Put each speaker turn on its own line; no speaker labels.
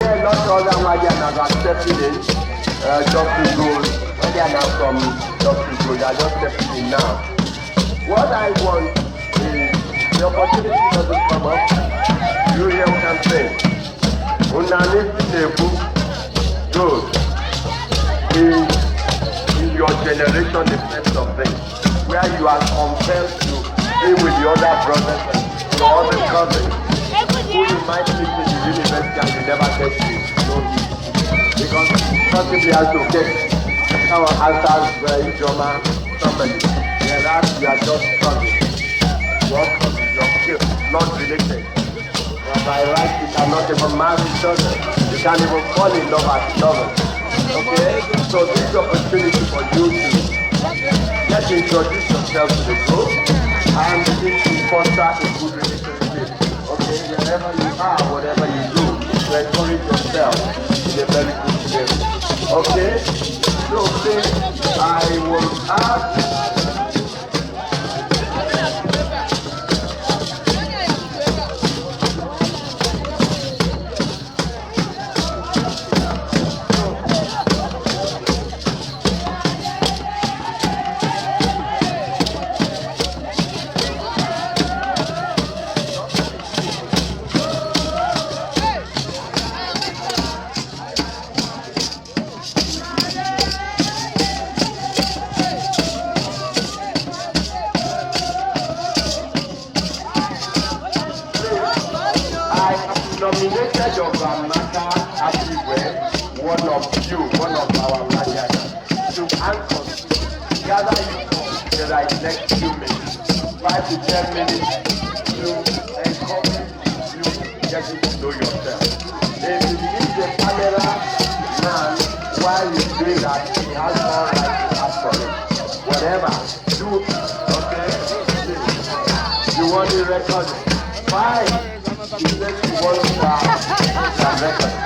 a lot of other Madianas are stepping in just to go. Madianas from just to go. They are just stepping in now. What I want is the opportunity doesn't come up. You hear what I'm saying? Underneath the table, good. In your generation, the best of things, where you are compelled to be with the other brothers and your other cousins, who you might meet in the university and you never get to know you. Because possibly has to get our answers very drama somebody. Whereas you are just cousins. Your cousins, your kids, not related. But by right, you cannot even marry each other. You can't even fall in love as lovers. Okay? So this is opportunity for you to get to introduce yourself to the group and begin to foster a good relationship. Okay? Wherever you are, whatever you do, to encourage yourself in a very good way. Okay? So I will ask. Nominated your grandmother everywhere, one of our Madianas, to answer, gather you the right next few minutes, 5 to 10 minutes, to encourage you getting to know yourself. If you leave the camera man while you doing that, he has no right to ask for it. Whatever, do, okay? You want the record? Fine. You want to record.